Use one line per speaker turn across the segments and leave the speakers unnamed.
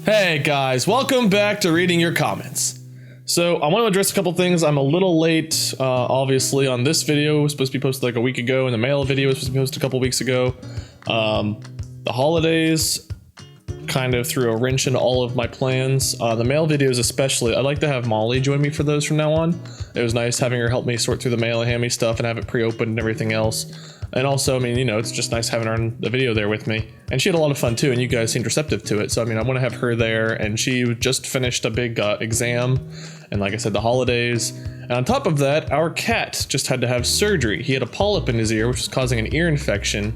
Hey guys, welcome back to reading your comments. So I want to address a couple things. I'm a little late, obviously, on this video. It was supposed to be posted like a week ago, and the mail video was supposed to be posted a couple weeks ago. The holidays kind of threw a wrench into all of my plans. The mail videos especially, I'd like to have Molly join me for those from now on. It was nice having her help me sort through the mail and hand me stuff and have it pre-opened and everything else. And also, I mean, you know, it's just nice having her on the video there with me. And she had a lot of fun too, and you guys seemed receptive to it. So, I mean, I want to have her there, and she just finished a big exam. And like I said, the holidays. And on top of that, our cat just had to have surgery. He had a polyp in his ear, which was causing an ear infection,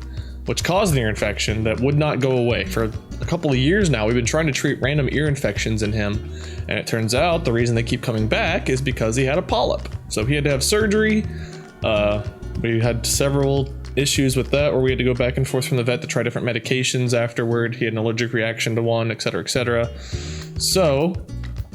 which caused an ear infection that would not go away. For a couple of years now, we've been trying to treat random ear infections in him. And it turns out the reason they keep coming back is because he had a polyp. So he had to have surgery. We had several issues with that, where we had to go back and forth from the vet to try different medications afterward. He had an allergic reaction to one, etc., etc. So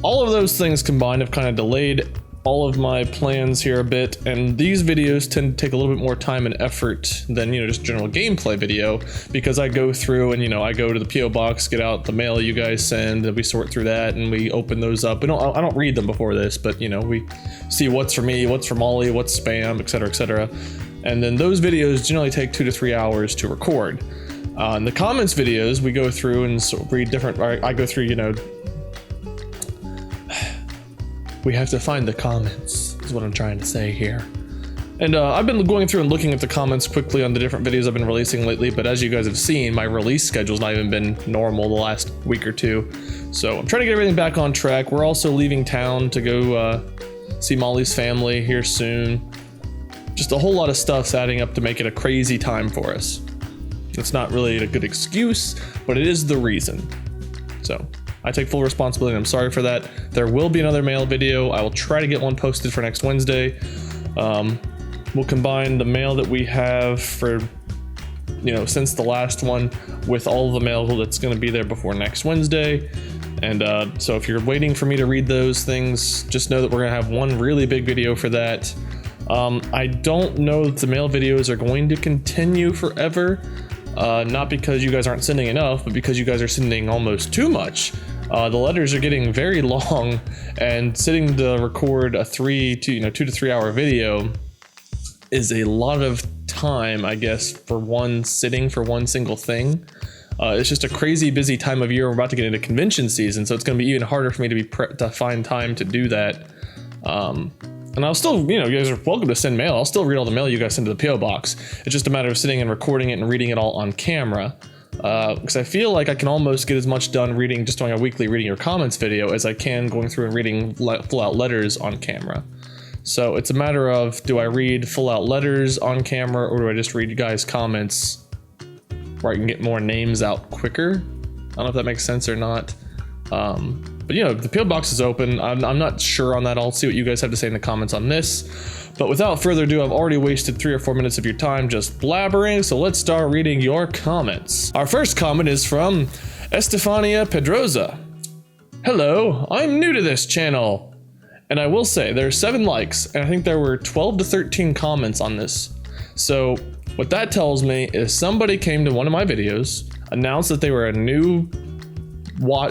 all of those things combined have kind of delayed all of my plans here a bit, and these videos tend to take a little bit more time and effort than, you know, just general gameplay video, because I go through and, you know, I go to the PO box, get out the mail you guys send, and we sort through that and we open those up. I don't read them before this, but, you know, we see what's for me, what's for Molly, what's spam, etc., etc. And then those videos generally take 2 to 3 hours to record. In the comments videos, we go through and read different, I go through, you know, we have to find the comments, is what I'm trying to say here. And I've been going through and looking at the comments quickly on the different videos I've been releasing lately, but as you guys have seen, my release schedule's not even been normal the last week or two. So I'm trying to get everything back on track. We're also leaving town to go see Molly's family here soon. Just a whole lot of stuff's adding up to make it a crazy time for us. It's not really a good excuse, but it is the reason. So I take full responsibility, and I'm sorry for that. There will be another mail video. I will try to get one posted for next Wednesday. We'll combine the mail that we have for, you know, since the last one with all of the mail that's going to be there before next Wednesday. And so if you're waiting for me to read those things, just know that we're going to have one really big video for that. I don't know if the mail videos are going to continue forever. Not because you guys aren't sending enough, but because you guys are sending almost too much. The letters are getting very long, and sitting to record a 2 to 3 hour video is a lot of time, I guess, for one sitting for one single thing. It's just a crazy busy time of year. We're about to get into convention season, so it's going to be even harder for me to find time to do that. And I'll still, you know, you guys are welcome to send mail. I'll still read all the mail you guys send to the PO box. It's just a matter of sitting and recording it and reading it all on camera. Because I feel like I can almost get as much done just doing a weekly reading your comments video as I can going through and reading full out letters on camera. So it's a matter of, do I read full out letters on camera, or do I just read you guys' comments where I can get more names out quicker? I don't know if that makes sense or not. But you know, the PO box is open. I'm not sure on that. I'll see what you guys have to say in the comments on this. But without further ado, I've already wasted 3 or 4 minutes of your time just blabbering, so let's start reading your comments. Our first comment is from Estefania Pedroza. Hello, I'm new to this channel. And I will say, there are 7 likes, and I think there were 12 to 13 comments on this. So what that tells me is somebody came to one of my videos, announced that they were a new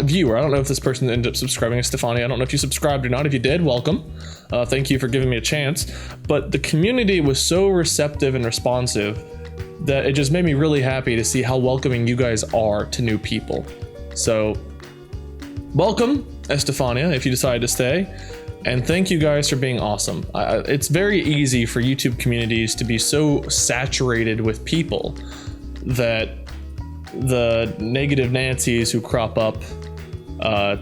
viewer. I don't know if this person ended up subscribing to Stefania. I don't know if you subscribed or not. If you did, welcome. Thank you for giving me a chance. But the community was so receptive and responsive that it just made me really happy to see how welcoming you guys are to new people. So welcome, Estefania, if you decide to stay. And thank you guys for being awesome. It's very easy for YouTube communities to be so saturated with people that the negative Nancys who crop up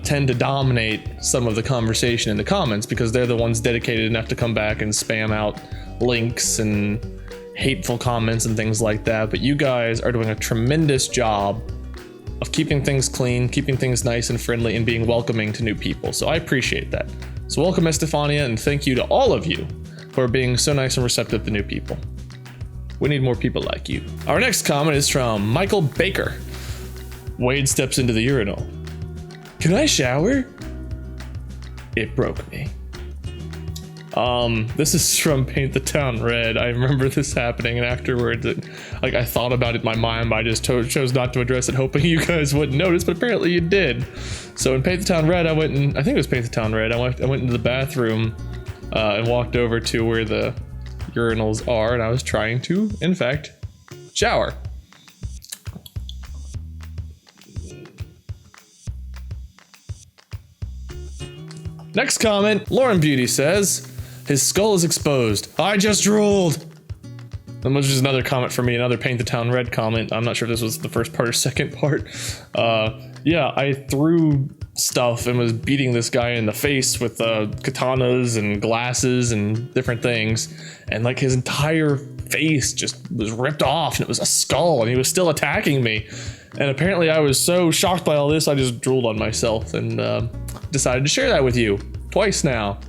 tend to dominate some of the conversation in the comments, because they're the ones dedicated enough to come back and spam out links and hateful comments and things like that. But you guys are doing a tremendous job of keeping things clean, keeping things nice and friendly, and being welcoming to new people. So I appreciate that. So welcome, Estefania, and thank you to all of you for being so nice and receptive to new people. We need more people like you. Our next comment is from Michael Baker. Wade steps into the urinal. Can I shower? It broke me. This is from Paint the Town Red. I remember this happening, and afterwards, I thought about it in my mind, but I just chose not to address it, hoping you guys wouldn't notice, but apparently you did. So in Paint the Town Red, I think it was Paint the Town Red, I went into the bathroom and walked over to where the urinals are, and I was trying to, in fact, shower. Next comment, Lauren Beauty says, his skull is exposed. I just drooled. And which is another comment for me, another Paint the Town Red comment. I'm not sure if this was the first part or second part. Yeah, I threw stuff and was beating this guy in the face with katanas and glasses and different things. And like his entire face just was ripped off and it was a skull and he was still attacking me. And apparently I was so shocked by all this, I just drooled on myself and decided to share that with you twice now.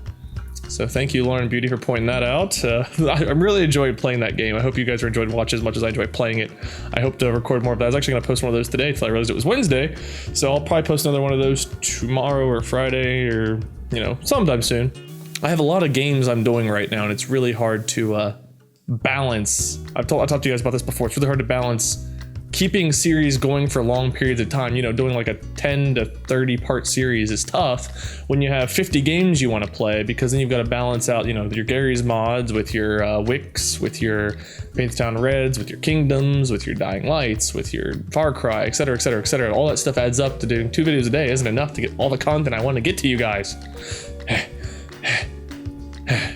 So thank you, Lauren Beauty, for pointing that out. I really enjoyed playing that game. I hope you guys are enjoying watching as much as I enjoy playing it. I hope to record more of that. I was actually going to post one of those today until I realized it was Wednesday. So I'll probably post another one of those tomorrow or Friday or, sometime soon. I have a lot of games I'm doing right now, and it's really hard to balance. I've talked to you guys about this before. It's really hard to balance keeping series going for long periods of time. Doing like a 10 to 30 part series is tough when you have 50 games you want to play, because then you've got to balance out, your Garry's Mods with your Wicks, with your Paint the Town Reds, with your Kingdoms, with your Dying Lights, with your Far Cry, etc, etc, etc. All that stuff adds up to doing 2 videos a day isn't enough to get all the content I want to get to you guys.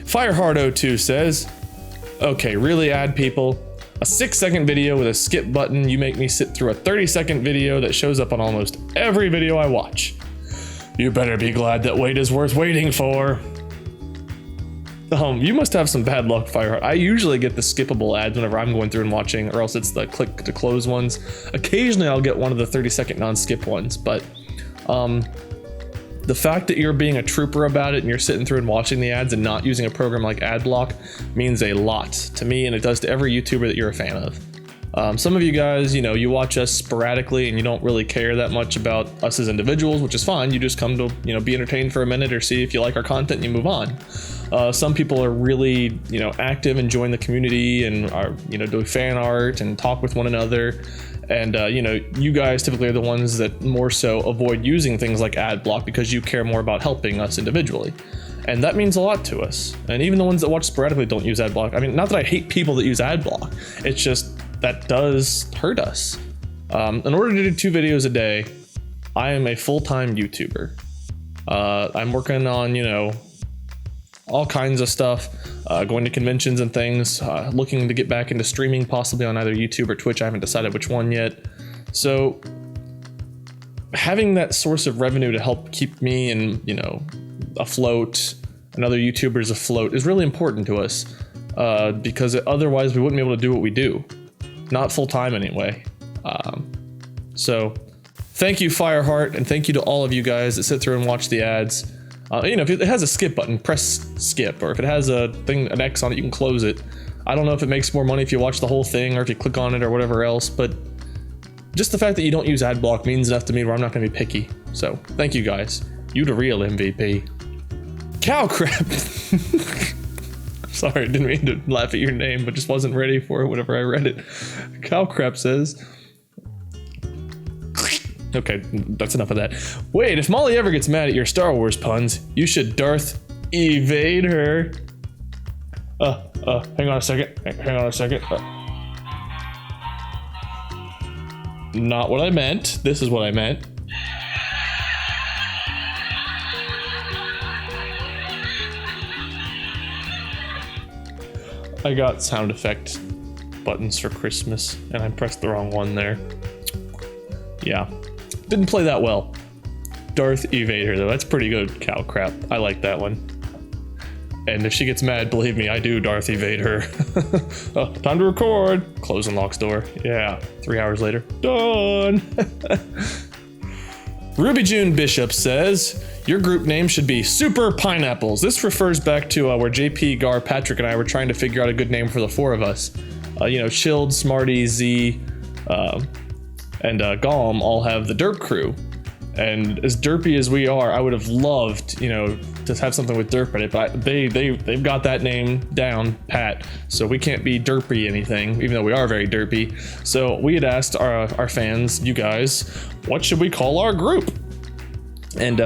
Fireheart02 says, okay, really ad people. A 6-second video with a skip button. You make me sit through a 30-second video that shows up on almost every video I watch. You better be glad that wait is worth waiting for. You must have some bad luck, Fireheart. I usually get the skippable ads whenever I'm going through and watching, or else it's the click to close ones. Occasionally I'll get one of the 30-second non-skip ones, but the fact that you're being a trooper about it and you're sitting through and watching the ads and not using a program like Adblock means a lot to me, and it does to every YouTuber that you're a fan of. Some of you guys, you watch us sporadically and you don't really care that much about us as individuals, which is fine. You just come to, be entertained for a minute or see if you like our content and you move on. Some people are really, active and join the community and are, do fan art and talk with one another. And, you guys typically are the ones that more so avoid using things like Adblock because you care more about helping us individually. And that means a lot to us. And even the ones that watch sporadically don't use Adblock. I mean, not that I hate people that use Adblock. It's just that does hurt us. In order to do 2 videos a day, I am a full-time YouTuber. I'm working on, all kinds of stuff, going to conventions and things, looking to get back into streaming, possibly on either YouTube or Twitch. I haven't decided which one yet. So having that source of revenue to help keep me and, afloat and other YouTubers afloat is really important to us, because otherwise we wouldn't be able to do what we do. Not full time anyway. So thank you, Fireheart, and thank you to all of you guys that sit through and watch the ads. If it has a skip button, press skip, or if it has an X on it, you can close it. I don't know if it makes more money if you watch the whole thing or if you click on it or whatever else, but just the fact that you don't use Adblock means enough to me where I'm not going to be picky. So thank you guys. You the real MVP. Cow crap. Sorry, I didn't mean to laugh at your name, but just wasn't ready for it whenever I read it. Cow crap says, okay, that's enough of that. Wait, if Molly ever gets mad at your Star Wars puns, you should Darth evade her. Hang on a second. Not what I meant. This is what I meant. I got sound effect buttons for Christmas, and I pressed the wrong one there. Yeah. Didn't play that well. Darth Evader, though. That's pretty good, cow crap. I like that one. And if she gets mad, believe me, I do Darth Evader. Time to record. Close and locks door. Yeah. 3 hours later. Done. Ruby June Bishop says, your group name should be Super Pineapples. This refers back to where JP, Gar, Patrick, and I were trying to figure out a good name for the 4 of us. Chilled, Smarty, Z, and Golem all have the Derp crew. And as derpy as we are, I would have loved, to have something with derp in it, but they've got that name down pat, so we can't be derpy anything, even though we are very derpy. So we had asked our fans, you guys, what should we call our group? And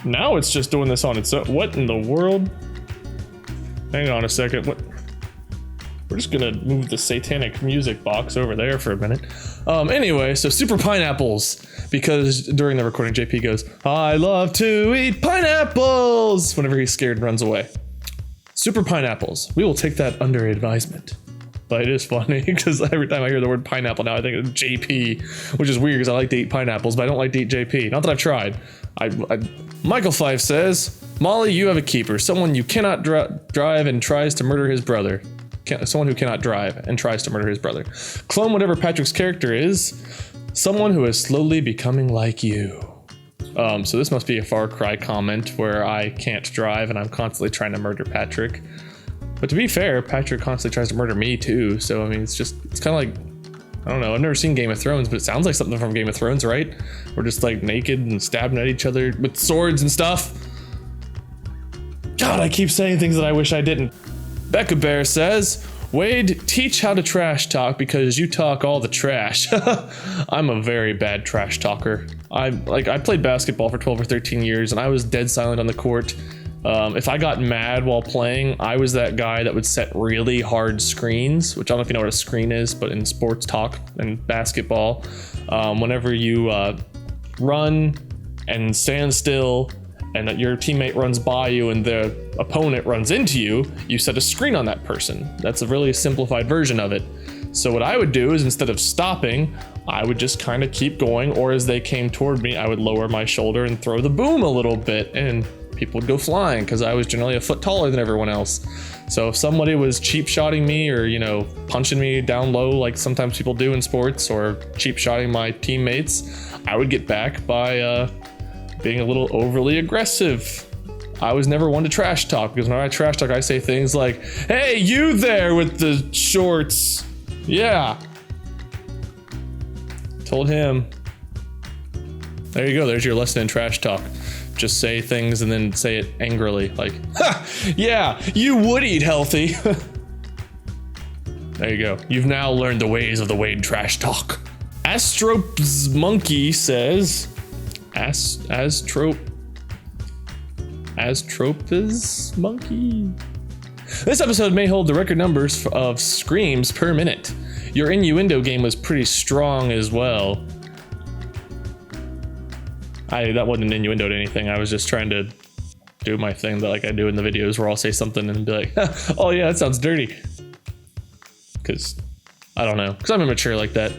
now it's just doing this on its own. What in the world? Hang on a second. What? We're just gonna move the satanic music box over there for a minute. Anyway, so super pineapples, because during the recording, JP goes, "I love to eat pineapples," whenever he's scared and runs away. Super pineapples. We will take that under advisement. But it is funny because every time I hear the word pineapple now, I think of JP, which is weird because I like to eat pineapples, but I don't like to eat JP. Not that I've tried. Michael Fife says, "Molly, you have a keeper. Someone you cannot drive and tries to murder his brother. Someone who cannot drive and tries to murder his brother. Clone whatever Patrick's character is. Someone who is slowly becoming like you." So this must be a Far Cry comment where I can't drive and I'm constantly trying to murder Patrick. But to be fair, Patrick constantly tries to murder me too. So, I mean, it's kind of like, I don't know. I've never seen Game of Thrones, but it sounds like something from Game of Thrones, right? We're just like naked and stabbing at each other with swords and stuff. God, I keep saying things that I wish I didn't. Becca Bear says, "Wade, teach how to trash talk because you talk all the trash." I'm a very bad trash talker. I played basketball for 12 or 13 years and I was dead silent on the court. If I got mad while playing, I was that guy that would set really hard screens, which I don't know if you know what a screen is, but in sports talk and basketball, whenever you run and stand still and that your teammate runs by you and the opponent runs into you, you set a screen on that person. That's a really simplified version of it. So what I would do is instead of stopping, I would just kind of keep going, or as they came toward me, I would lower my shoulder and throw the boom a little bit, and people would go flying because I was generally a foot taller than everyone else. So if somebody was cheap shotting me or, you know, punching me down low like sometimes people do in sports, or cheap shotting my teammates, I would get back by being a little overly aggressive. I was never one to trash talk because when I trash talk, I say things like, "Hey, you there with the shorts. Yeah." Told him. There you go. There's your lesson in trash talk. Just say things and then say it angrily, like, "Ha! Yeah, you would eat healthy." There you go. You've now learned the ways of the Wade trash talk. Astrop's Monkey says, Astrop's Monkey. "This episode may hold the record numbers of screams per minute. Your innuendo game was pretty strong as well." That wasn't an innuendo to anything. I was just trying to do my thing that like I do in the videos where I'll say something and be like, "Oh yeah, that sounds dirty." Because, I don't know. Because I'm immature like that.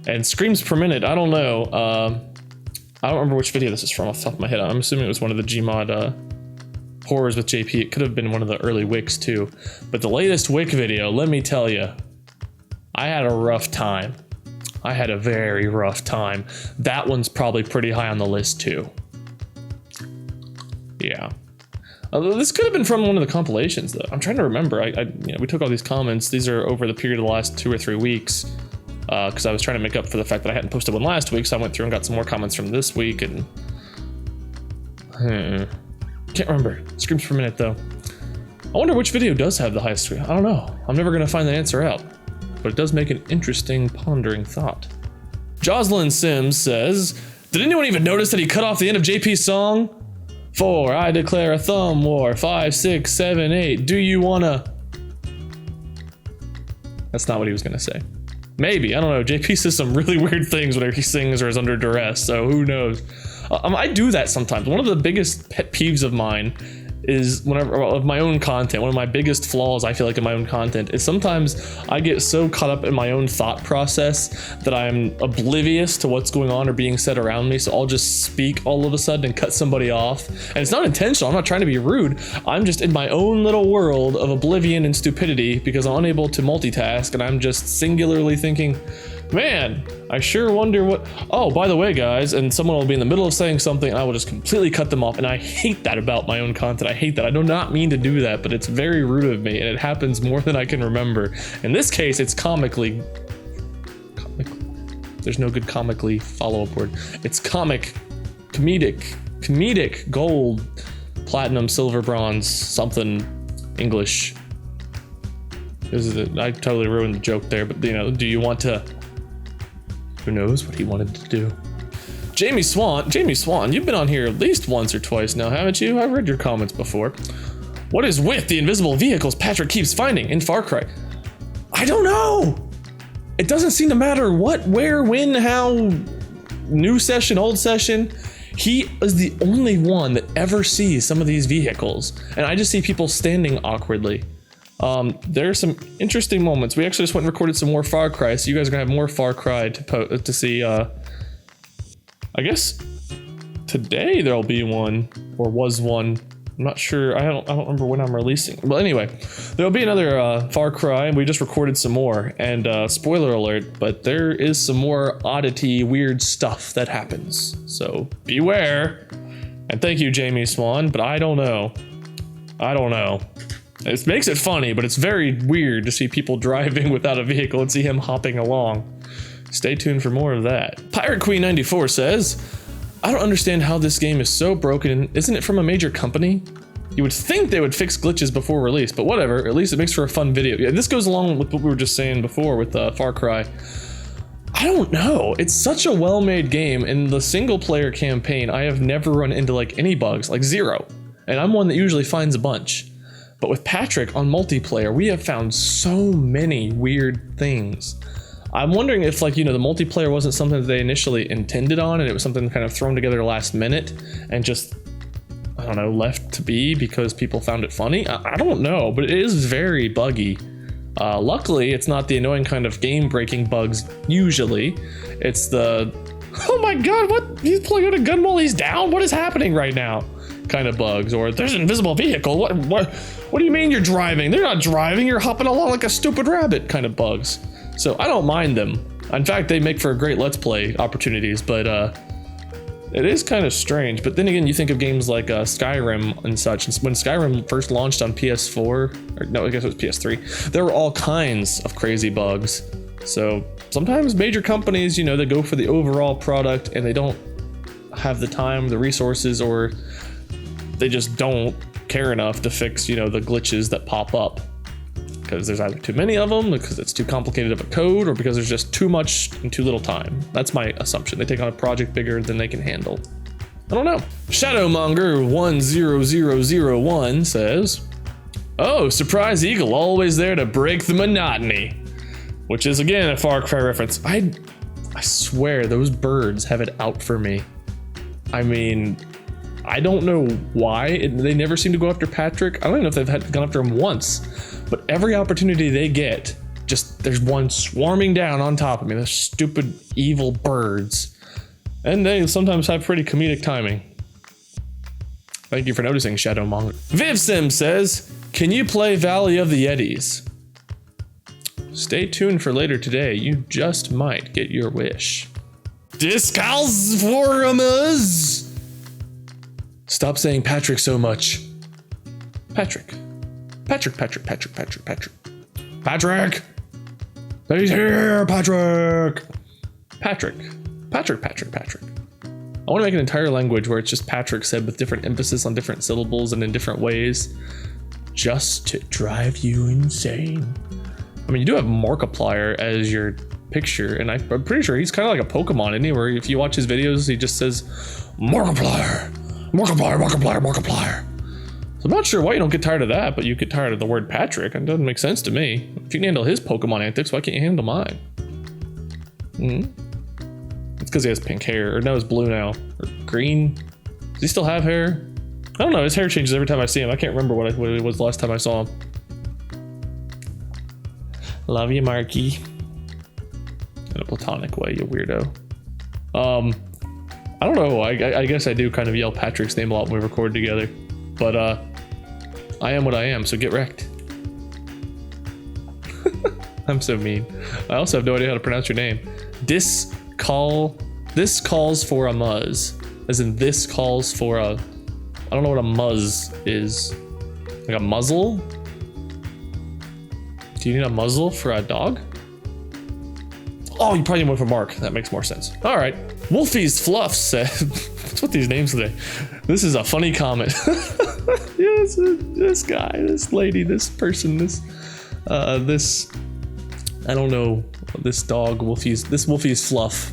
And screams per minute, I don't know. I don't remember which video this is from off the top of my head. I'm assuming it was one of the Gmod horrors with JP. It could have been one of the early Wicks too. But the latest Wick video, let me tell you, I had a rough time. I had a very rough time. That one's probably pretty high on the list too. Yeah. This could have been from one of the compilations though. I'm trying to remember. We took all these comments. These are over the period of the last 2 or 3 weeks. Because I was trying to make up for the fact that I hadn't posted one last week, so I went through and got some more comments from this week, and can't remember. Screams per minute though. I wonder which video does have the highest screen. I don't know. I'm never gonna find the answer out, but it does make an interesting pondering thought. Jocelyn Sims says, "Did anyone even notice that he cut off the end of JP's song? 4, I declare a thumb war. 5, 6, 7, 8. Do you wanna?" That's not what he was gonna say. Maybe, I don't know. JP says some really weird things whenever he sings or is under duress, so who knows. I do that sometimes. One of the biggest pet peeves of mine is of my own content, one of my biggest flaws I feel like in my own content is sometimes I get so caught up in my own thought process that I'm oblivious to what's going on or being said around me, so I'll just speak all of a sudden and cut somebody off. And it's not intentional, I'm not trying to be rude, I'm just in my own little world of oblivion and stupidity because I'm unable to multitask and I'm just singularly thinking, man, I sure wonder what, oh, by the way, guys, and someone will be in the middle of saying something, I will just completely cut them off, and I hate that about my own content. I hate that. I do not mean to do that, but it's very rude of me, and it happens more than I can remember. In this case, it's comically, there's no good comically follow-up word. It's comedic, gold, platinum, silver, bronze, something English. I totally ruined the joke there, but you know, do you want to Who knows what he wanted to do? Jamie Swan, you've been on here at least once or twice now, haven't you? I've read your comments before. What is with the invisible vehicles Patrick keeps finding in Far Cry? I don't know. It doesn't seem to matter what, where, when, how, new session, old session. He is the only one that ever sees some of these vehicles. And I just see people standing awkwardly. There are some interesting moments. We actually just went and recorded some more Far Cry, so you guys are gonna have more Far Cry to see. I guess today there'll be one, or was one. I'm not sure. I don't remember when I'm releasing. Well, anyway, there'll be another Far Cry, and we just recorded some more. And spoiler alert, but there is some more oddity, weird stuff that happens. So beware. And thank you, Jamie Swan. But I don't know. It makes it funny, but it's very weird to see people driving without a vehicle and see him hopping along. Stay tuned for more of that. Pirate Queen 94 says, I don't understand how this game is so broken. Isn't it from a major company? You would think they would fix glitches before release, but whatever. At least it makes for a fun video. Yeah, this goes along with what we were just saying before with Far Cry. I don't know. It's such a well-made game. In the single-player campaign, I have never run into like any bugs, like zero. And I'm one that usually finds a bunch. But with Patrick on multiplayer, we have found so many weird things. I'm wondering if, like, you know, the multiplayer wasn't something that they initially intended on and it was something kind of thrown together last minute and just, I don't know, left to be because people found it funny. I don't know, but it is very buggy. Luckily, it's not the annoying kind of game-breaking bugs usually. It's the, oh my god, what? He's pulling out a gun while he's down? What is happening right now? Kind of bugs. Or there's an invisible vehicle. What do you mean you're driving? They're not driving, you're hopping along like a stupid rabbit kind of bugs. So I don't mind them. In fact, they make for great Let's Play opportunities, but it is kind of strange. But then again, you think of games like Skyrim and such. And when Skyrim first launched on PS4, or no, I guess it was PS3, there were all kinds of crazy bugs. So sometimes major companies, you know, they go for the overall product and they don't have the time, the resources, or they just don't care enough to fix, you know, the glitches that pop up. Because there's either too many of them, because it's too complicated of a code, or because there's just too much in too little time. That's my assumption. They take on a project bigger than they can handle. I don't know. Shadowmonger10001 says, oh, Surprise Eagle, always there to break the monotony. Which is, again, a Far Cry reference. I swear those birds have it out for me. I mean, I don't know why. They never seem to go after Patrick. I don't even know if they've gone after him once. But every opportunity they get, just there's one swarming down on top of me. Those stupid, evil birds. And they sometimes have pretty comedic timing. Thank you for noticing, Shadowmonger. VivSim says, can you play Valley of the Yetis? Stay tuned for later today. You just might get your wish. Discals Forumers! Stop saying Patrick so much. Patrick. Patrick. He's here, Patrick. Patrick. I want to make an entire language where it's just Patrick said with different emphasis on different syllables and in different ways. Just to drive you insane. I mean, you do have Markiplier as your picture, and I'm pretty sure he's kind of like a Pokemon, isn't he? Where if you watch his videos, he just says, Markiplier. So I'm not sure why you don't get tired of that, but you get tired of the word Patrick. It doesn't make sense to me. If you can handle his Pokemon antics, why can't you handle mine? It's because he has pink hair, or no, it's blue now, or green. Does he still have hair? I don't know, his hair changes every time I see him. I can't remember what it was the last time I saw him. Love you, Marky. In a platonic way, you weirdo. I don't know, I guess I do kind of yell Patrick's name a lot when we record together. But I am what I am, so get wrecked. I'm so mean. I also have no idea how to pronounce your name. This calls for a muzz. As in, this calls for a... I don't know what a muzz is. Like a muzzle? Do you need a muzzle for a dog? Oh, you probably went for Mark. That makes more sense. All right. Wolfie's Fluff said... What's with these names today? This is a funny comment. Yes, this guy, this lady, this person, this I don't know, this dog, Wolfie's Fluff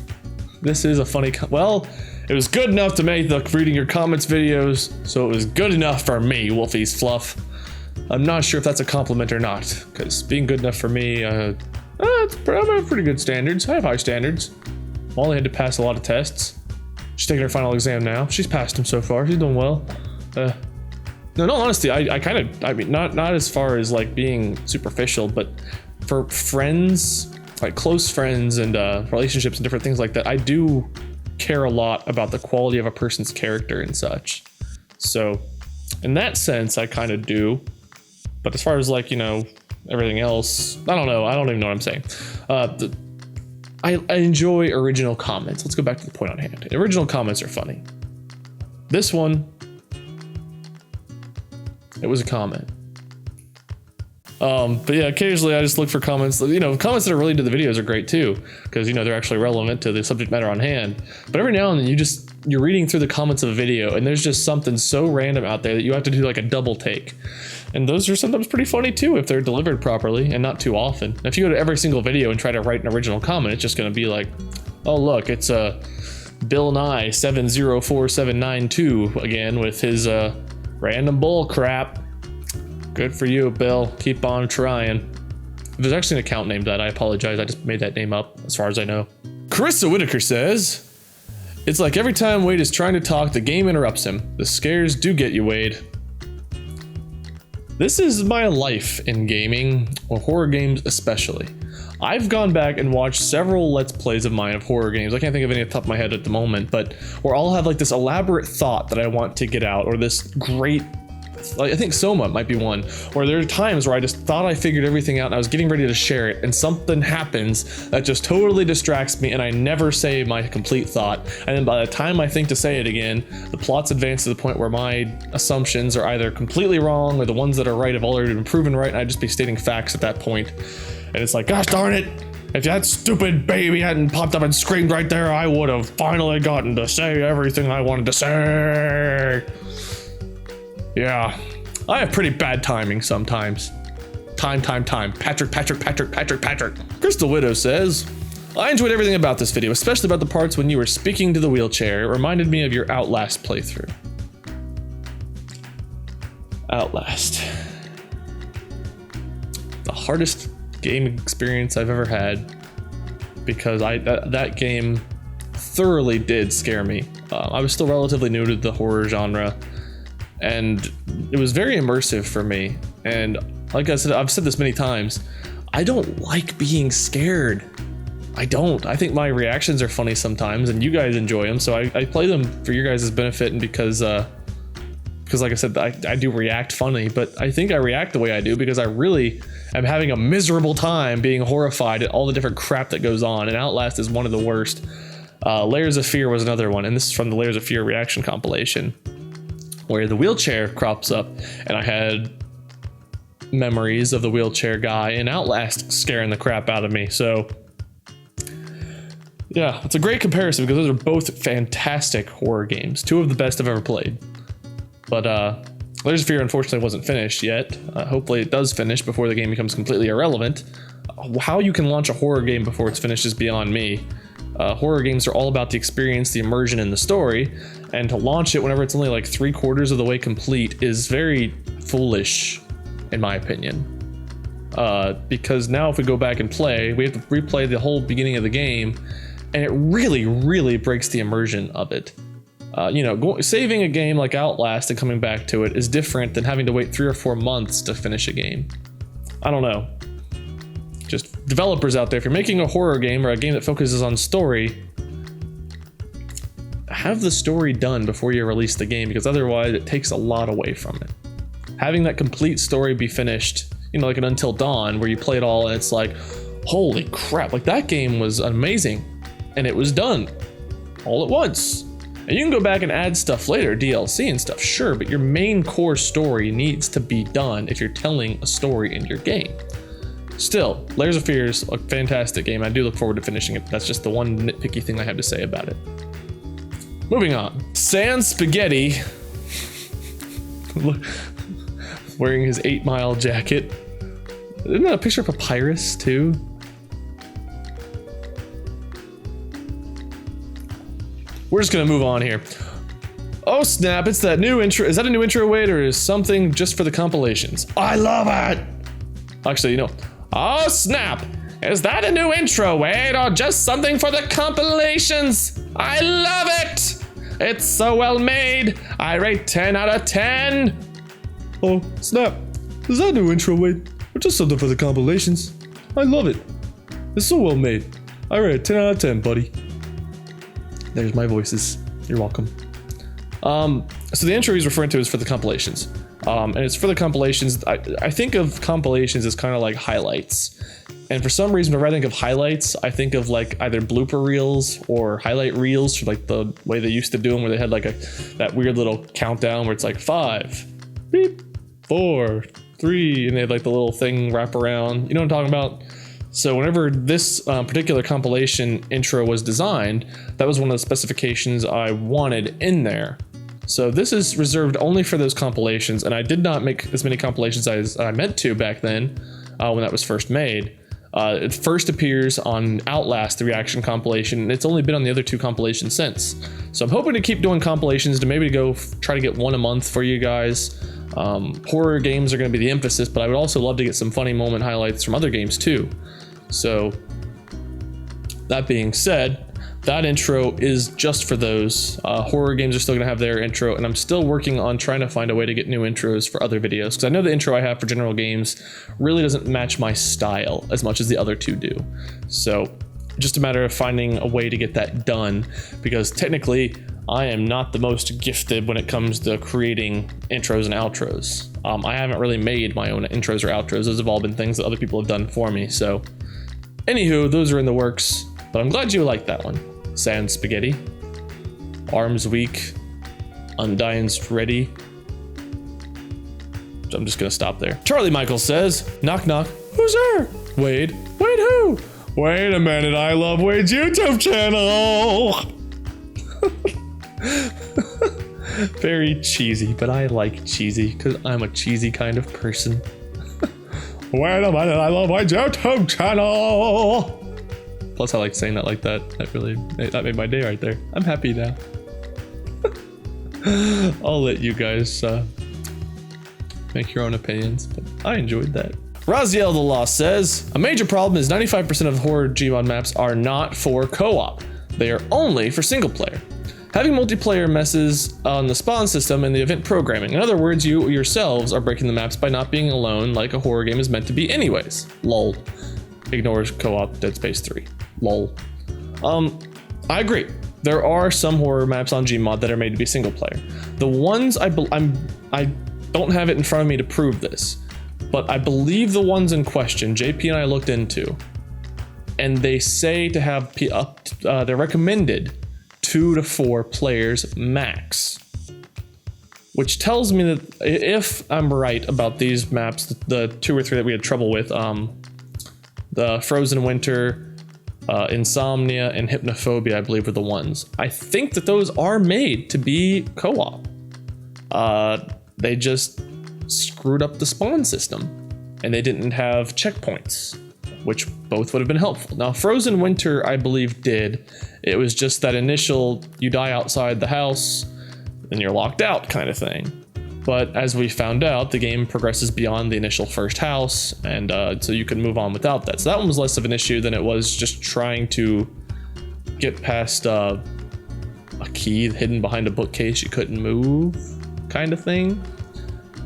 This is a funny, well, it was good enough to make the reading your comments videos, so it was good enough for me, Wolfie's Fluff. I'm not sure if that's a compliment or not, because being good enough for me, I have pretty good standards. I have high standards. Molly had to pass a lot of tests. She's taking her final exam now. She's passed them so far. She's doing well. No, in all honesty, I mean, not as far as like being superficial, but for friends, like close friends and relationships and different things like that, I do care a lot about the quality of a person's character and such. So in that sense, I kind of do. But as far as like, you know, everything else, I don't know. I don't even know what I'm saying. I enjoy original comments. Let's go back to the point on hand. Original comments are funny. This one, it was a comment. But yeah, occasionally I just look for comments. You know, comments that are related to the videos are great too, because you know they're actually relevant to the subject matter on hand. But every now and then you're reading through the comments of a video, and there's just something so random out there that you have to do like a double take. And those are sometimes pretty funny too if they're delivered properly and not too often. If you go to every single video and try to write an original comment, it's just going to be like, oh look, it's Bill Nye 704792 again with his random bull crap. Good for you, Bill. Keep on trying. There's actually an account named that. I apologize. I just made that name up as far as I know. Carissa Whitaker says, it's like every time Wade is trying to talk, the game interrupts him. The scares do get you, Wade. This is my life in gaming, or horror games especially. I've gone back and watched several Let's Plays of mine of horror games. I can't think of any off the top of my head at the moment, but where I'll have like this elaborate thought that I want to get out, or this great, like I think Soma might be one, where there are times where I just thought I figured everything out and I was getting ready to share it, and something happens that just totally distracts me and I never say my complete thought. And then by the time I think to say it again, the plot's advanced to the point where my assumptions are either completely wrong or the ones that are right have already been proven right, and I'd just be stating facts at that point. And it's like, gosh darn it, if that stupid baby hadn't popped up and screamed right there, I would have finally gotten to say everything I wanted to say. Yeah, I have pretty bad timing sometimes. Time. Patrick. Crystal Widow says, I enjoyed everything about this video, especially about the parts when you were speaking to the wheelchair. It reminded me of your Outlast playthrough. Outlast. The hardest game experience I've ever had, because that game thoroughly did scare me. I was still relatively new to the horror genre, and it was very immersive for me. And like I said, I've said this many times, I don't like being scared. I don't. I think my reactions are funny sometimes, and you guys enjoy them, so I play them for your guys' benefit, and because like I said, I do react funny, but I think I react the way I do because I really am having a miserable time being horrified at all the different crap that goes on, and Outlast is one of the worst. Layers of Fear was another one, and this is from the Layers of Fear reaction compilation, where the wheelchair crops up, and I had memories of the wheelchair guy in Outlast scaring the crap out of me. So yeah, it's a great comparison because those are both fantastic horror games, two of the best I've ever played. But Layers of Fear unfortunately wasn't finished yet. Hopefully it does finish before the game becomes completely irrelevant. How you can launch a horror game before it's finished is beyond me. Horror games are all about the experience, the immersion, and the story, and to launch it whenever it's only like 3/4 of the way complete is very foolish, in my opinion. Because now if we go back and play, we have to replay the whole beginning of the game, and it really breaks the immersion of it. Saving a game like Outlast and coming back to it is different than having to wait 3 or 4 months to finish a game. I don't know. Just developers out there, if you're making a horror game or a game that focuses on story, have the story done before you release the game, because otherwise it takes a lot away from it. Having that complete story be finished, like an Until Dawn, where you play it all and it's like, holy crap, like that game was amazing and it was done all at once. And you can go back and add stuff later, DLC and stuff, sure, but your main core story needs to be done if you're telling a story in your game. Still, Layers of Fear is a fantastic game. I do look forward to finishing it. That's just the one nitpicky thing I have to say about it. Moving on. Sans Spaghetti, wearing his 8 Mile jacket. Isn't that a picture of Papyrus too? we're just gonna move on here. Oh snap, it's that new intro. Is that a new intro, Wade, or is something just for the compilations? I love it! Actually, you know, oh snap, is that a new intro, Wade, or just something for the compilations? I love it! It's so well made. I rate 10 out of 10. Oh snap, is that a new intro, Wade, or just something for the compilations? I love it. It's so well made. I rate 10 out of 10, buddy. There's my voices. You're welcome. So the intro he's referring to is for the compilations. And it's for the compilations. I think of compilations as kind of like highlights. And for some reason, whenever I think of highlights, I think of like either blooper reels or highlight reels, for like the way they used to do them, where they had like that weird little countdown where it's like 5, beep, 4, 3, and they had like the little thing wrap around. You know what I'm talking about? So whenever this particular compilation intro was designed, that was one of the specifications I wanted in there. So this is reserved only for those compilations, and I did not make as many compilations as I meant to back then when that was first made. It first appears on Outlast, the reaction compilation, and it's only been on the other 2 compilations since. So I'm hoping to keep doing compilations, to maybe go try to get one a month for you guys. Horror games are going to be the emphasis, but I would also love to get some funny moment highlights from other games too. So that being said, that intro is just for those. Horror games are still going to have their intro, and I'm still working on trying to find a way to get new intros for other videos, because I know the intro I have for general games really doesn't match my style as much as the other 2 do. So just a matter of finding a way to get that done, because technically I am not the most gifted when it comes to creating intros and outros. I haven't really made my own intros or outros. Those have all been things that other people have done for me. So anywho, those are in the works, but I'm glad you liked that one. Sand Spaghetti, Arms Weak, Undyne's Ready. I'm just gonna stop there. Charlie Michael says, knock knock, who's there? Wade, Wade who? Wait a minute, I love Wade's YouTube channel. Very cheesy, but I like cheesy because I'm a cheesy kind of person. Wait a minute, I love Wade's YouTube channel. Plus, I like saying that like that. That made my day right there. I'm happy now. I'll let you guys make your own opinions, but I enjoyed that. Raziel the Law says, a major problem is 95% of horror Gmod maps are not for co-op. They are only for single player. Having multiplayer messes on the spawn system and the event programming. In other words, you yourselves are breaking the maps by not being alone like a horror game is meant to be anyways. Lol. Ignores co-op Dead Space 3. Lol. I agree. There are some horror maps on Gmod that are made to be single player. The ones I don't have it in front of me to prove this, but I believe the ones in question, JP and I looked into, and they say to have they're recommended 2 to 4 players max. Which tells me that if I'm right about these maps, the 2 or 3 that we had trouble with, the Frozen Winter, Insomnia, and Hypnophobia, I believe, were the ones. I think that those are made to be co-op. They just screwed up the spawn system, and they didn't have checkpoints, which both would have been helpful. Now, Frozen Winter, I believe, did. It was just that initial, you die outside the house, and you're locked out kind of thing. But as we found out, the game progresses beyond the initial first house, and so you can move on without that. So that one was less of an issue than it was just trying to get past a key hidden behind a bookcase you couldn't move, kind of thing.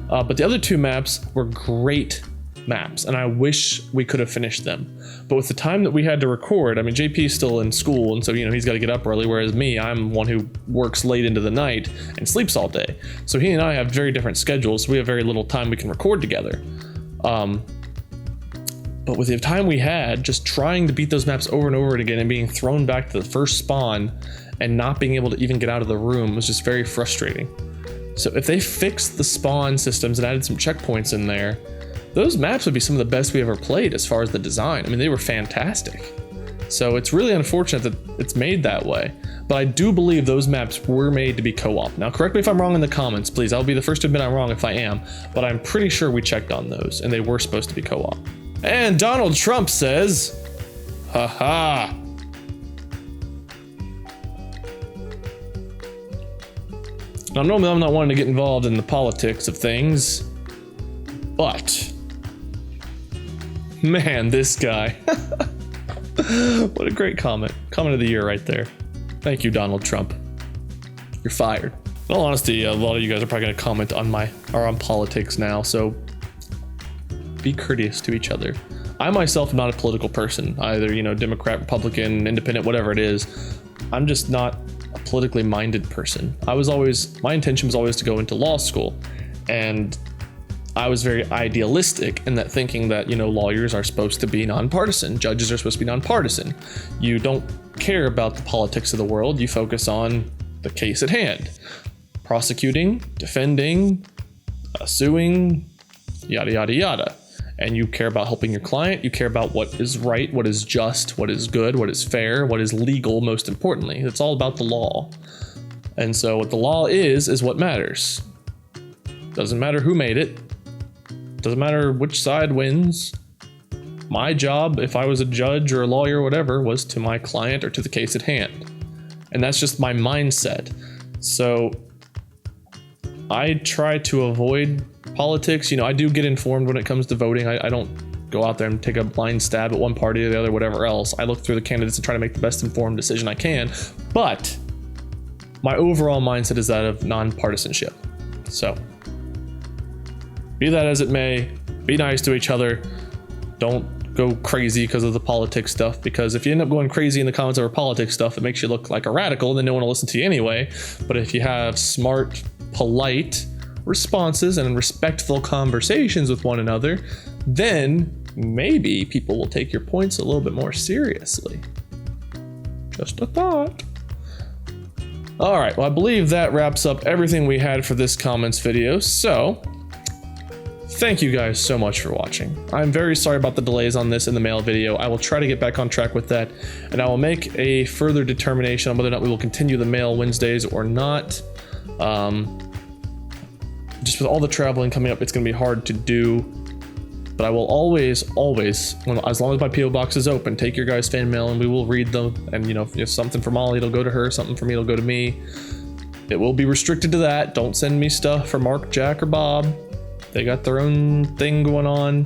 But the other 2 maps were great maps, and I wish we could have finished them. But with the time that we had to record, I mean, JP's still in school, and so, you know, he's got to get up early, whereas me, I'm one who works late into the night and sleeps all day. So he and I have very different schedules, so we have very little time we can record together. But with the time we had, just trying to beat those maps over and over again and being thrown back to the first spawn and not being able to even get out of the room was just very frustrating. So if they fixed the spawn systems and added some checkpoints in there, those maps would be some of the best we ever played as far as the design. I mean, they were fantastic. So it's really unfortunate that it's made that way. But I do believe those maps were made to be co-op. Now, correct me if I'm wrong in the comments, please. I'll be the first to admit I'm wrong if I am. But I'm pretty sure we checked on those, and they were supposed to be co-op. And Donald Trump says, haha. Now, normally I'm not wanting to get involved in the politics of things, but man, this guy. What a great comment. Comment of the year right there. Thank you, Donald Trump. You're fired. In all honesty, a lot of you guys are probably going to comment on politics now, so be courteous to each other. I myself am not a political person, either, Democrat, Republican, independent, whatever it is. I'm just not a politically minded person. My intention was always to go into law school, and I was very idealistic in that thinking that, lawyers are supposed to be nonpartisan. Judges are supposed to be nonpartisan. You don't care about the politics of the world. You focus on the case at hand. Prosecuting, defending, suing, yada, yada, yada. And you care about helping your client. You care about what is right, what is just, what is good, what is fair, what is legal, most importantly. It's all about the law. And so what the law is what matters. Doesn't matter who made it. Doesn't matter which side wins. My job, if I was a judge or a lawyer or whatever, was to my client or to the case at hand. And that's just my mindset. So I try to avoid politics. I do get informed when it comes to voting. I don't go out there and take a blind stab at one party or the other, whatever else. I look through the candidates and try to make the best informed decision I can. But my overall mindset is that of nonpartisanship. So be that as it may, be nice to each other. Don't go crazy because of the politics stuff, because if you end up going crazy in the comments over politics stuff, it makes you look like a radical, then no one will listen to you anyway. But if you have smart, polite responses and respectful conversations with one another, then maybe people will take your points a little bit more seriously. Just a thought. All right, well, I believe that wraps up everything we had for this comments video. So thank you guys so much for watching. I'm very sorry about the delays on this in the mail video. I will try to get back on track with that, and I will make a further determination on whether or not we will continue the mail Wednesdays or not. Just with all the traveling coming up, it's going to be hard to do. But I will always, as long as my PO box is open, take your guys' fan mail and we will read them. And if something from Molly, it'll go to her. Something from me, it'll go to me. It will be restricted to that. Don't send me stuff for Mark, Jack, or Bob. They got their own thing going on.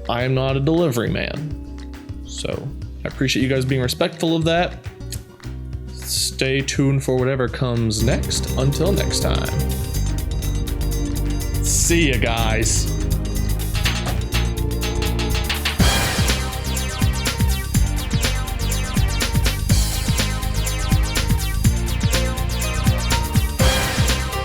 I am not a delivery man. So I appreciate you guys being respectful of that. Stay tuned for whatever comes next. Until next time. See ya, guys.